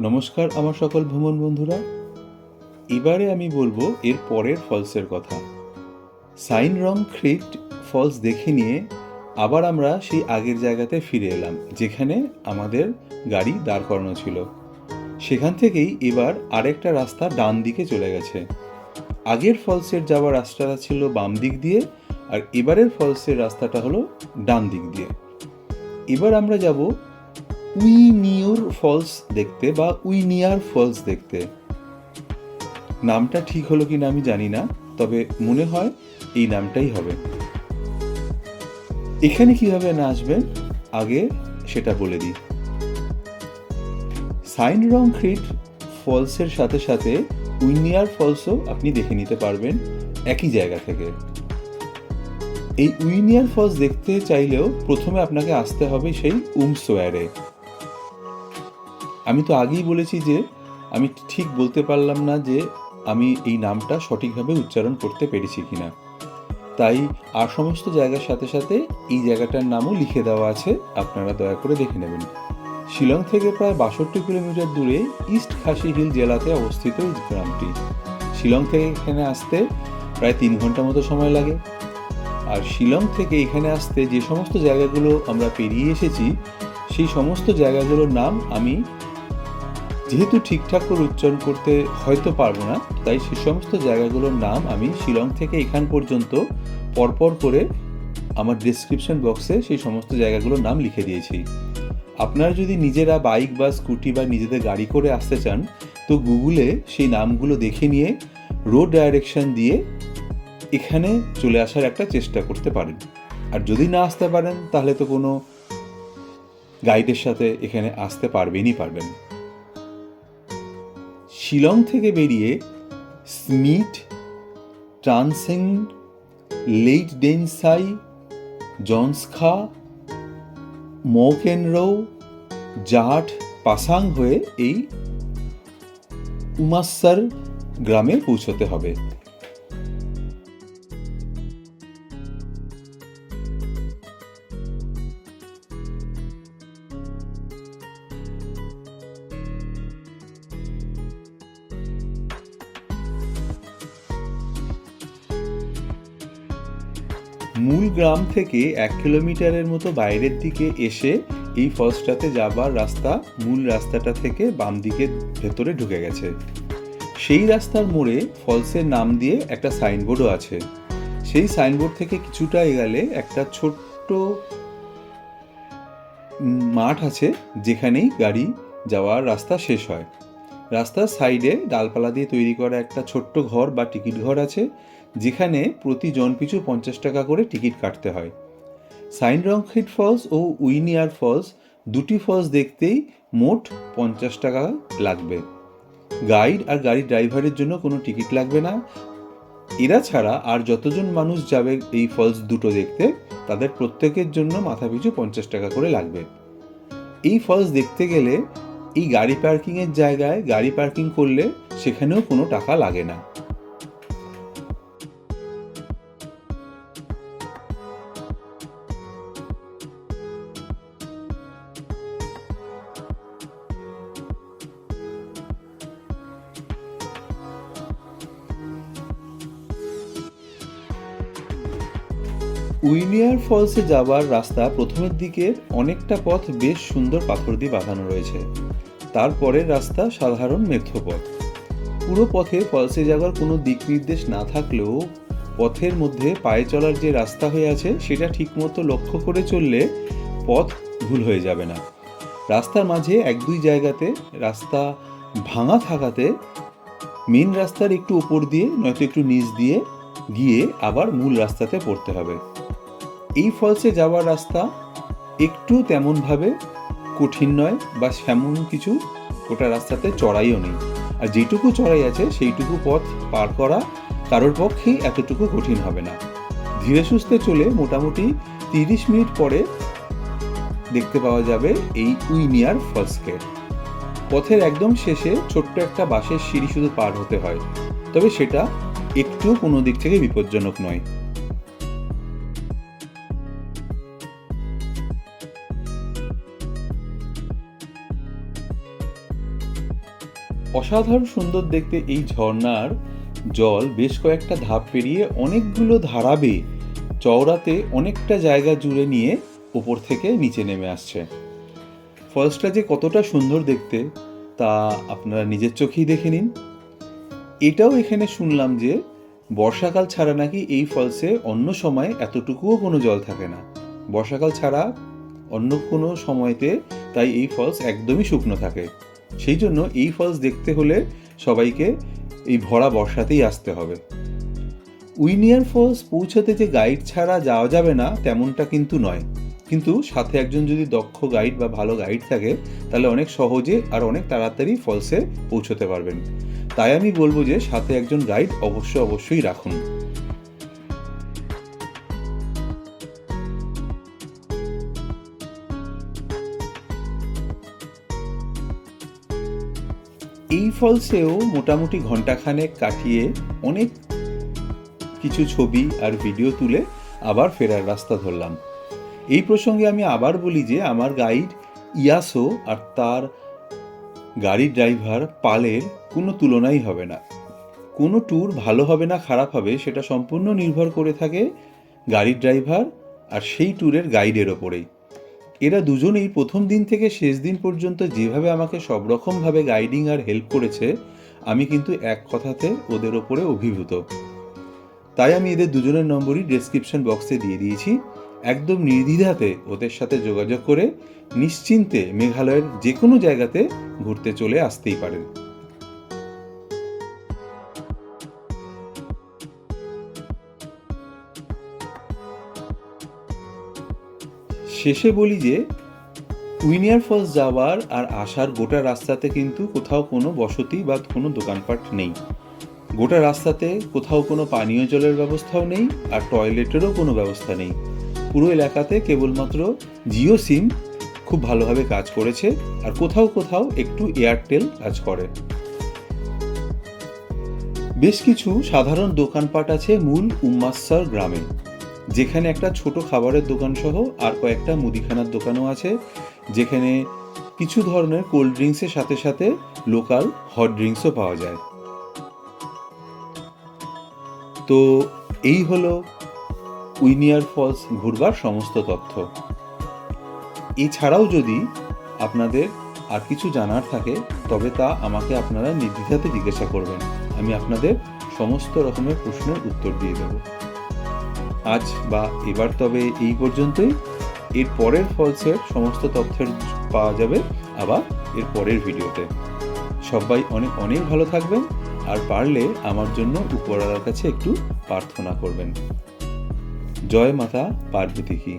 নমস্কার আমার সকল ভ্রমণ বন্ধুরা। এবারে আমি বলবো এর পরের ফলসের কথা। সাইন রং ক্রিট ফলস দেখে নিয়ে আবার আমরা সেই আগের জায়গাতে ফিরে এলাম যেখানে আমাদের গাড়ি দাঁড় করানো ছিল। সেখান থেকেই এবার আরেকটা রাস্তা ডান দিকে চলে গেছে। আগের ফলসের যাওয়ার রাস্তাটা ছিল বাম দিক দিয়ে, আর এবারের ফলসের রাস্তাটা হলো ডান দিক দিয়ে। এবার আমরা যাব উইনিউর ফলস দেখতে বা উইনিয়ার ফলস দেখতে। নামটা ঠিক হলো কি না আমি জানি না, তবে মনে হয় এই নামটাই হবে। এখানে কিভাবে না আসবেন আগে সেটা বলে দিই। সাইন রং ক্রিট ফলসের সাথে সাথে উইনিয়ার ফলসও আপনি দেখে নিতে পারবেন একই জায়গা থেকে। এই উইনিয়ার ফলস দেখতে চাইলেও প্রথমে আপনাকে আসতে হবে সেই উমসোয়ারে। আমি তো আগেই বলেছি যে আমি ঠিক বলতে পারলাম না যে আমি এই নামটা সঠিকভাবে উচ্চারণ করতে পেরেছি কিনা, তাই আর সমস্ত জায়গার সাথে সাথে এই জায়গাটার নামও লিখে দেওয়া আছে, আপনারা দয়া করে দেখে নেবেন। শিলং থেকে প্রায় 62 কিলোমিটার দূরে ইস্ট খাসি হিল জেলাতে অবস্থিত এই গ্রামটি। শিলং থেকে এখানে আসতে প্রায় 3 ঘন্টা মতো সময় লাগে। আর শিলং থেকে এখানে আসতে যে সমস্ত জায়গাগুলো আমরা পেরিয়ে এসেছি সেই সমস্ত জায়গাগুলোর নাম আমি যেহেতু ঠিকঠাক করে উচ্চারণ করতে হয়তো পারবো না, তাই সে সমস্ত জায়গাগুলোর নাম আমি শিলং থেকে এখান পর্যন্ত পরপর করে আমার ডেসক্রিপশন বক্সে সেই সমস্ত জায়গাগুলোর নাম লিখে দিয়েছি। আপনারা যদি নিজেরা বাইক বা স্কুটি বা নিজেদের গাড়ি করে আসতে চান তো গুগলে সেই নামগুলো দেখে নিয়ে রোড ডাইরেকশন দিয়ে এখানে চলে আসার একটা চেষ্টা করতে পারেন। আর যদি না আসতে পারেন তাহলে তো কোনো গাইডের সাথে এখানে আসতে পারবেন। শিলং থেকে বেরিয়ে স্মিট, ট্রানসিং, লেইট ডেনসাই, জনসখা, মোকেনরো, জাট, পাসাং হয়ে এই উমাস্সার গ্রামে পৌঁছতে হবে। মূল গ্রাম থেকে 1 কিলোমিটারের মতো বাইরের দিকে এসে এই ফলসটাতে যাবার রাস্তা মূল রাস্তাটা থেকে বাম দিকে ভেতরে ঢুকে গেছে। সেই রাস্তার মোড়ে ফলসের নাম দিয়ে একটা সাইনবোর্ডও আছে। সেই সাইনবোর্ড থেকে কিছুটা এগোলে একটা ছোট্ট মাঠ আছে যেখানেই গাড়ি যাওয়ার রাস্তা শেষ হয়। রাস্তার সাইডে ডালপালা দিয়ে তৈরি করা একটা ছোট্ট ঘর বা টিকিট ঘর আছে, যেখানে প্রতি জন পিছু 50 টাকা করে টিকিট কাটতে হয়। সাইন রং ক্রিট ফলস ও উইনিয়ার ফলস দুটি ফলস দেখতেই মোট 50 টাকা লাগবে। গাইড আর গাড়ির ড্রাইভারের জন্য কোনো টিকিট লাগবে না। এরা ছাড়া আর যতজন মানুষ যাবে এই ফলস দুটো দেখতে তাদের প্রত্যেকের জন্য মাথাপিছু 50 টাকা করে লাগবে। এই ফলস দেখতে গেলে এই গাড়ি পার্কিংয়ের জায়গায় গাড়ি পার্কিং করলে সেখানেও কোনো টাকা লাগে না। উইনিয়ার ফলসে যাওয়ার রাস্তা প্রথমের দিকে অনেকটা পথ বেশ সুন্দর পাথর দিয়ে বাঁধানো রয়েছে। তারপরের রাস্তা সাধারণ মেঠোপথ। পুরো পথে ফলসে যাওয়ার কোনো দিক নির্দেশ না থাকলেও পথের মধ্যে পায়ে চলার যে রাস্তা হয়ে আছে সেটা ঠিকমতো লক্ষ্য করে চললে পথ ভুল হয়ে যাবে না। রাস্তার মাঝে 1-2 জায়গাতে রাস্তা ভাঙা থাকাতে মেন রাস্তার একটু উপর দিয়ে নয়তো একটু নিচ দিয়ে গিয়ে আবার মূল রাস্তাতে পড়তে হবে। এই ফলসে যাওয়ার রাস্তা একটু তেমনভাবে কঠিন নয় বা সেমন কিছু ওটা রাস্তাতে চড়াইও নেই। আর যেটুকু চড়াই আছে সেইটুকু পথ পার করা কারোর পক্ষেই এতটুকু কঠিন হবে না। ধীরে সুস্থে চলে মোটামুটি 30 মিনিট পরে দেখতে পাওয়া যাবে এই উইনিয়ার ফলসকে। পথের একদম শেষে ছোট্ট একটা বাঁশের সিঁড়ি শুধু পার হতে হয়, তবে সেটা একটু কোনো দিক থেকে বিপজ্জনক নয়। অসাধারণ সুন্দর দেখতে এই ঝর্ণার জল বেশ কয়েকটা ধাপ পেরিয়ে অনেকগুলো ধারা বেয়ে চওড়াতে অনেকটা জায়গা জুড়ে নিয়ে উপর থেকে নিচে নেমে আসছে। ফলসটা যে কতটা সুন্দর দেখতে তা আপনারা নিজের চোখেই দেখে নিন। এটাও এখানে শুনলাম যে বর্ষাকাল ছাড়া নাকি এই ফলসে অন্য সময় এতটুকুও কোনো জল থাকে না। বর্ষাকাল ছাড়া অন্য কোনো সময়তে তাই এই ফলস একদমই শুকনো থাকে। সেই জন্য এই ফলস দেখতে হলে সবাইকে এই ভরা বর্ষাতেই আসতে হবে। উইনিয়ার ফলস পৌঁছাতে যে গাইড ছাড়া যাওয়া যাবে না তেমনটা কিন্তু নয়, কিন্তু সাথে একজন যদি দক্ষ গাইড বা ভালো গাইড থাকে তাহলে অনেক সহজে আর অনেক তাড়াতাড়ি ফলসে পৌঁছতে পারবেন। তাই আমি বলবো যে সাথে একজন গাইড অবশ্যই রাখুন। এই ফলসেও মোটামুটি ঘন্টাখানেক কাটিয়ে অনেক কিছু ছবি আর ভিডিও তুলে আবার ফেরার রাস্তা ধরলাম। এই প্রসঙ্গে আমি আবার বলি যে আমার গাইড ইয়াসো আর তার গাড়ির ড্রাইভার পালের কোনো তুলনাই হবে না। কোনো ট্যুর ভালো হবে না খারাপ হবে সেটা সম্পূর্ণ নির্ভর করে থাকে গাড়ির ড্রাইভার আর সেই ট্যুরের গাইডের ওপরেই। এরা দুজনেই প্রথম দিন থেকে শেষ দিন পর্যন্ত যেভাবে আমাকে সব রকমভাবে গাইডিং আর হেল্প করেছে, আমি কিন্তু এক কথাতে ওদের ওপরে অভিভূত। তাই আমি এদের দুজনের নম্বরই ডেসক্রিপশন বক্সে দিয়ে দিয়েছি। একদম নির্দ্বিধাতে ওদের সাথে যোগাযোগ করে নিশ্চিন্তে মেঘালয়ের যে কোনো জায়গাতে ঘুরতে চলে আসতেই পারেন। শেষে বলি যে উইনিয়ার ফলস যাওয়ার আর আসার গোটা রাস্তাতে কিন্তু কোথাও কোনো বসতি বা কোনো দোকানপাট নেই। গোটা রাস্তাতে কোথাও কোনো পানীয় জলের ব্যবস্থাও নেই আর টয়লেটেরও কোনো ব্যবস্থা নেই। পুরো এলাকাতে কেবলমাত্র জিও সিম খুব ভালোভাবে কাজ করেছে আর কোথাও একটু এয়ারটেল কাজ করে। বেশ কিছু সাধারণ দোকানপাট আছে মূল উম্মাসর গ্রামে, যেখানে একটা ছোট খাবারের দোকান সহ আর কয়েকটা মুদিখানার দোকানও আছে, যেখানে কিছু ধরনের কোল্ড ড্রিঙ্কসের সাথে সাথে লোকাল হট ড্রিঙ্কসও পাওয়া যায়। তো এই হলো উইনিয়ার ফলস ঘুরবার সমস্ত তথ্য। এছাড়াও যদি আপনাদের আর কিছু জানার থাকে তবে তা আমাকে আপনারা নির্দ্বিধাতে জিজ্ঞাসা করবেন, আমি আপনাদের সমস্ত রকমের প্রশ্নের উত্তর দিয়ে দেব। আজ বা এবার তবে এই পর্যন্তই। এর পরের ফলসের সমস্ত তথ্যের পাওয়া যাবে আবার এর পরের ভিডিওতে। সবাই অনেক ভালো থাকবেন আর পারলে আমার জন্য উপরওয়ালার কাছে একটু প্রার্থনা করবেন। জয় মাতা পার্বতী কি।